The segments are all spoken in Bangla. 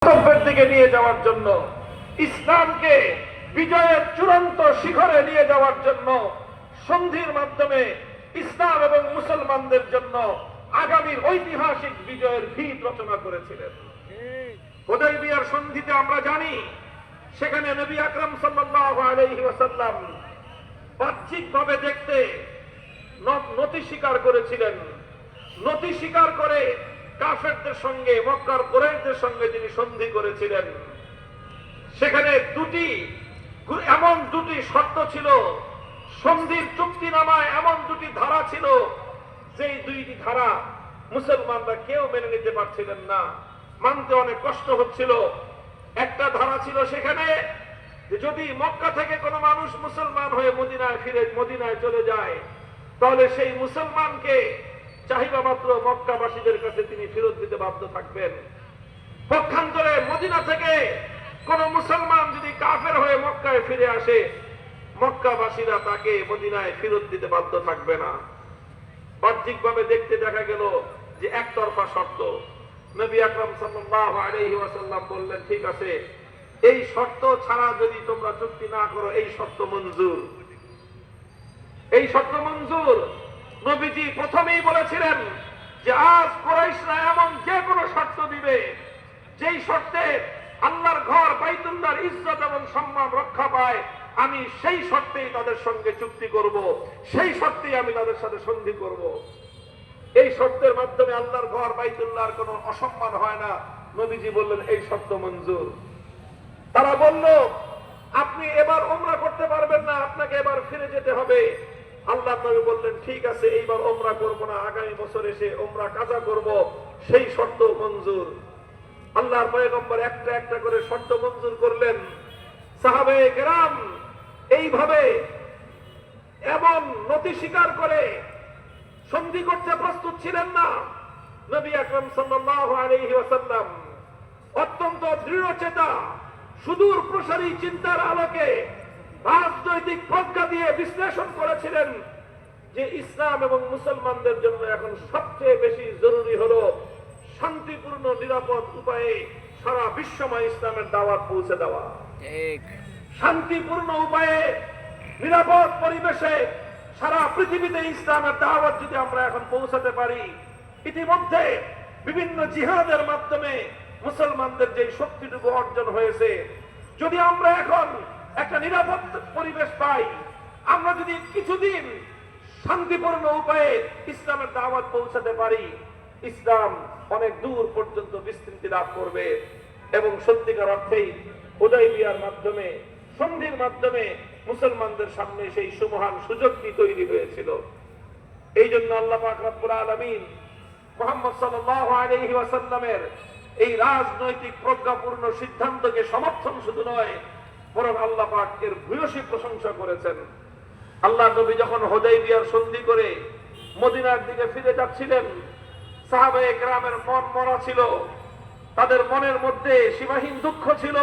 দিকে নিয়ে যাওয়ার জন্য, ইসলামকে বিজয়ের চূড়ান্ত শিখরে নিয়ে যাওয়ার জন্য সন্ধির মাধ্যমে ইসলাম এবং মুসলমানদের জন্য আগামীর ঐতিহাসিক বিজয়ের ভিত রচনা করেছিলেন। হুদায়বিয়ার সন্ধিতে আমরা জানি সেখানে নবী আকরাম সাল্লাল্লাহু আলাইহি ওয়াসাল্লাম বাহ্যিকভাবে দেখতে নতি স্বীকার করেছিলেন। নতি স্বীকার করে কাফেরদের সঙ্গে, মক্কার কুরাইশদের সঙ্গে তিনি সন্ধি করেছিলেন। সেখানে এমন দুটি শর্ত ছিল, সন্ধির চুক্তিনামায় এমন দুটি ধারা ছিল, যেই দুইটি ধারা মুসলমানরা কেউ মেনে নিতে পারছিলেন না, মানতে অনেক কষ্ট হচ্ছিল। একটা ধারা ছিল সেখানে যে যদি মক্কা থেকে কোনো মানুষ মুসলমান হয়ে মদিনায় চলে যায়, তাহলে সেই মুসলমানকে চাহিদা মাত্র মক্কাবাসীদের কাছে তিনি ফেরত দিতে বাধ্য থাকবেন। পক্ষান্তরে মদিনা থেকে কোন মুসলমান যদি কাফের হয়ে মক্কায় ফিরে আসে, মক্কাবাসীরা তাকে মদিনায় ফেরত দিতে বাধ্য থাকবে না। বাহ্যিকভাবে দেখতে দেখা গেল যে একতরফা শর্ত। নবী আকরাম সাল্লাল্লাহু আলাইহি ওয়াসাল্লাম বললেন, ঠিক আছে, এই শর্ত ছাড়া যদি তোমরা চুক্তি না করো, এই শর্ত মঞ্জুর। এই শর্ত মঞ্জুর। নবীজি প্রথমেই বলেছিলেন যে আজ কুরাইশরা এমন যে কোনো শর্ত দিবে, যেই শর্তে আল্লাহর ঘর বাইতুল্লাহর ইজ্জত এবং সম্মান রক্ষা পায়, আমি সেই শর্তেই তাদের সঙ্গে চুক্তি করব, সেই শর্তেই আমি তাদের সাথে সন্ধি করব। এই শর্তের মাধ্যমে আল্লাহর ঘর বাইতুল্লাহর কোনো অসম্মান হয় না। নবীজি বললেন, এই শর্ত মঞ্জুর। তারা বলল, আপনি এবার উমরা করতে পারবেন না, আপনাকে এবার ফিরে যেতে হবে। আল্লাহ নবী বললেন, ঠিক আছে, এইবার উমরা করব না, আগামী বছর এসে উমরা কাজা করব, সেই শর্ত মঞ্জুর। আল্লাহর পয়গম্বর একটা একটা করে শর্ত মঞ্জুর করলেন। সাহাবায়ে কেরাম এইভাবে এমন নতি স্বীকার করে সন্ধি করতে প্রস্তুত ছিলেন না। নবী আকরাম সাল্লাল্লাহু আলাইহি ওয়াসাল্লাম অত্যন্ত দৃঢ়চেতা, সুদূর প্রসারী চিন্তার আলোকে রাজনৈতিক প্রজ্ঞা দিয়ে বিশ্লেষণ করেছিলেন যে ইসলাম এবং মুসলমানদের জন্য এখন সবচেয়ে বেশি জরুরি হলো শান্তিপূর্ণ নিরাপদ উপায়ে সারা বিশ্বময় ইসলামের দাওয়াত পৌঁছে দেওয়া। শান্তিপূর্ণ উপায়ে নিরাপদ পরিবেশে সারা পৃথিবীতে ইসলামের দাওয়াত যদি আমরা এখন পৌঁছাতে পারি, ইতিমধ্যে বিভিন্ন জিহাদের মাধ্যমে মুসলমানদের যে শক্তিটুকু অর্জন হয়েছে, যদি আমরা এখন একটা নিরাপদ পরিবেশ পাই, আমরা যদি কিছুদিন শান্তিপূর্ণ উপায়ে ইসলামের দাওয়াত পৌঁছাতে পারি, ইসলাম অনেক দূর পর্যন্ত বিস্তৃতি লাভ করবে। এবং সত্যিকার অর্থেই হুদায়বিয়ার মাধ্যমে, সন্ধির মাধ্যমে মুসলমানদের সামনে সেই সুমহান সুযোগটি তৈরি হয়েছিল। এই জন্য আল্লাহ পাক রব্বুল আলামিন মুহাম্মদ সাল্লাল্লাহু আলাইহি ওয়াসাল্লামের এই রাজনৈতিক প্রজ্ঞাপূর্ণ সিদ্ধান্তকে সমর্থন শুধু নয়, বরং আল্লাহ পাক এর ভূয়সী প্রশংসা করেছেন। আল্লাহ নবী যখন হুদায়বিয়ার সন্ধি করে মদিনার দিকে ফিরে যাচ্ছিলেন, সাহাবায়ে কেরামের মন মরা ছিল। তাদের মনের মধ্যে সীমাহীন দুঃখ ছিল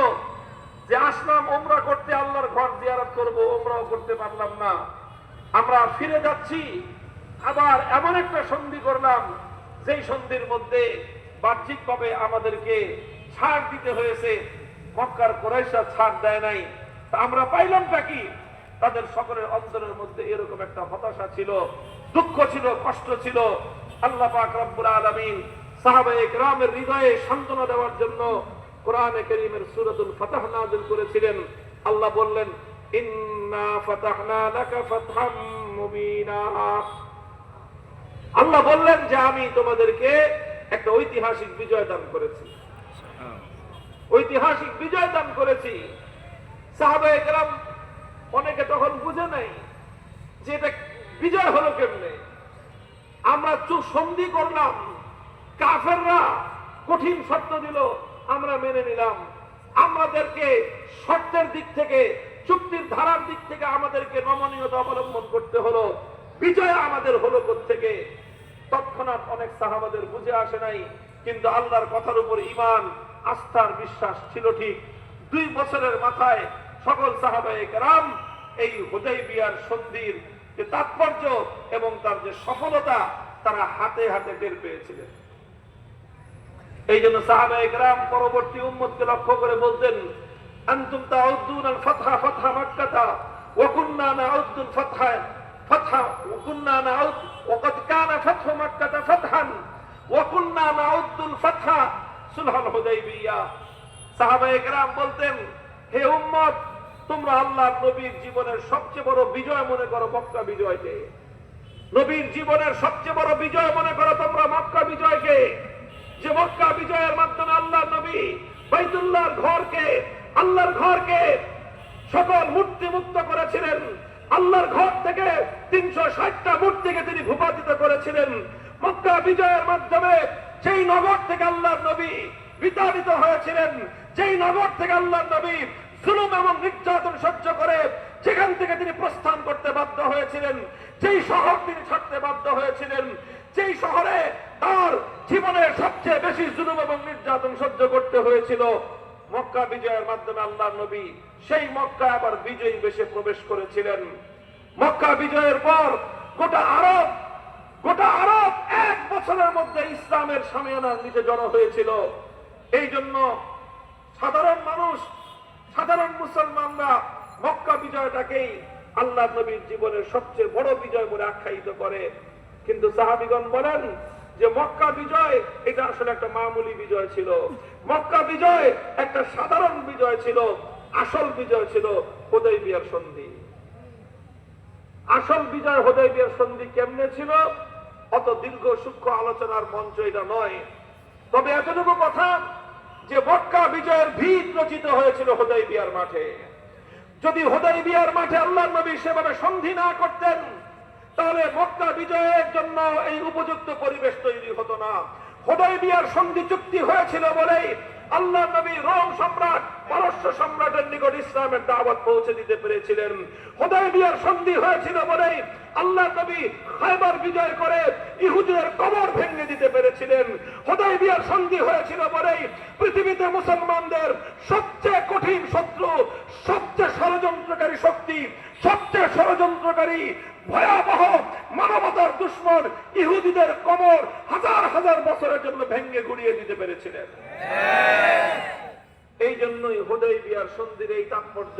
যে আসলাম উমরা করতে, আল্লাহর ঘর জিয়ারত করব, উমরাও করতে পারলাম না। আমরা ফিরে যাচ্ছি, আবার এমন একটা সন্ধি করলাম যেই সন্ধির মধ্যে বাহ্যিকভাবে আমাদেরকে ছাড় দিতে হয়েছে, মক্কার কুরাইশরা ছাড় দেয় নাই। আমরা পাইলামটা কি? তাদের সকলের অন্তরের মধ্যে এরকম একটা হতাশা ছিল, দুঃখ ছিল, কষ্ট ছিল। আল্লাহ পাক রব্বুল আলামিন সাহাবায়ে কেরামের হৃদয়ে সান্ত্বনা দেওয়ার জন্য কোরআনে কারীমের সূরাতুল ফাতহ নাযিল করেছিলেন। আল্লাহ বললেন, ইন্না ফাতাহনা লাকা ফাতহাম মুবিনা। আল্লাহ বললেন যে আমি তোমাদেরকে একটা ঐতিহাসিক বিজয় দান করেছি, ঐতিহাসিক বিজয় দান করেছি। সাহাবায়ে কেরাম অনেকে তখন বুঝে নাই যে এটা বিজয় হলো কেমনে। আমরা সন্ধি করলাম, কাফেররা কঠিন শর্ত দিল, আমরা মেনে নিলাম। আমাদেরকে শর্তের দিক থেকে, চুক্তির ধারার দিক থেকে আমাদেরকে নমনীয়তা অবলম্বন করতে হলো। বিজয় আমাদের হলো কোত্থেকে? তৎক্ষণাৎ অনেক সাহাবাদের বুঝে আসে নাই, কিন্তু আল্লাহর কথার উপর ঈমান, আস্থার বিশ্বাস ছিল ঠিক। 2 বছরের মাথায় সকল সাহাবায়ে কেরাম এই হুদায়বিয়ার সন্ধির যে তাৎপর্য এবং তার যে সফলতা তারা হাতে হাতে টের পেয়েছিলেন। এই জন্য সাহাবায়ে কেরাম পরবর্তী উম্মতকে লক্ষ্য করে বলতেন, আনতুম তাউদ্দুনাল ফাতহা ফাতহা মাক্কাতা ওয়া কুন্না নাউদ্দুল ফাতহা ফাতহা ওয়া কুন্না নাউদ ওয়া ক্বাদ কানা ফাতহু মাক্কাতা ফাতহান ওয়া কুন্না নাউদ্দুল ফাতহা সুলহুল হুদাইবিয়া। সাহাবায়ে কেরাম বলতেন, হে উম্মত, তোমরা আল্লাহর নবীর জীবনের সবচেয়ে বড় বিজয় মনে করো মক্কা বিজয়কে। নবীর জীবনের সবচেয়ে বড় বিজয় মনে করো তোমরা মক্কা বিজয়কে, যে মক্কা বিজয়ের মাধ্যমে আল্লাহর নবী বাইতুল্লাহর ঘরকে, আল্লাহর ঘরকে সকল মূর্তি মুক্ত করেছিলেন। আল্লাহর ঘর থেকে 360টা মূর্তিকে তিনি ভূপাতিত করেছিলেন। মক্কা বিজয়ের মাধ্যমে যেই নগর থেকে আল্লাহর নবী বিতাড়িত হয়েছিলেন, যেই নগর থেকে আল্লাহর নবী জুলুম এবং নির্যাতন সহ্য করে যেখান থেকে তিনি প্রস্থান করতে বাধ্য হয়েছিলেন, যেই শহর তিনি ছাড়তে বাধ্য হয়েছিলেন, যেই শহরে তার জীবনের সবচেয়ে বেশি জুলুম এবং নির্যাতন সহ্য করতে হয়েছিল, মক্কা বিজয়ের মাধ্যমে আল্লাহর নবী সেই মক্কা আবার বিজয়ী বেশে প্রবেশ করেছিলেন। মক্কা বিজয়ের পর গোটা আরব 1 বছরের মধ্যে ইসলামের শামিয়ানার নিচে জড়ো হয়েছিল। এই জন্য সাধারণ মানুষ, সাধারণ মুসলমানরা মক্কা বিজয়টাকেই আল্লাহর নবীর জীবনের সবচেয়ে বড় বিজয় বলে আখ্যায়িত করে। কিন্তু সাহাবীগণ বলেন যে মক্কা বিজয় এটা আসলে একটা মামুলি বিজয় ছিল, মক্কা বিজয় একটা সাধারণ বিজয় ছিল। আসল বিজয় ছিল হুদায়বিয়ার সন্ধি। আসল বিজয় হুদায়বিয়ার সন্ধি কেমনে ছিল অত দীর্ঘ সূক্ষ্ম আলোচনার মঞ্চ এটা নয়। তবে এতটুকু কথা যে মক্কা বিজয়ের ভিত রচিত হয়েছিল হুদায়বিয়ার মাঠে। যদি হুদায়বিয়ার মাঠে আল্লাহর নবী সেভাবে সন্ধি না করতেন তাহলে মক্কা বিজয়ের জন্য এই উপযুক্ত পরিবেশ তৈরি হতো না। হুদায়বিয়ার সন্ধি চুক্তি হয়েছিল বলেই আল্লাহর নবী রোম সম্রাট, পারস্য সম্রাটের নিকট ইসলামের দাওয়াত পৌঁছে দিতে পেরেছিলেন। হুদায়বিয়ার সন্ধি হয়েছিল বলেই আল্লাহর নবী খায়বার বিজয় করে ইহুদিদের কবর ভেঙে দিতে পেরেছিলেন। হুদায়বিয়ার সন্ধি হয়েছিল বলেই পৃথিবীতে মুসলমানদের সবচেয়ে কঠিন শত্রু, সবচেয়ে ষড়যন্ত্রকারী শক্তি, সবচেয়ে ষড়যন্ত্রকারী ভয়াবহ মানবতার দুশ্মন ইহুদিদের কবর হাজার হাজার বছরের জন্য ভেঙে গুড়িয়ে দিতে পেরেছিলেন। এই জন্যই হুদায়বিয়ার সন্ধির এই তাৎপর্য।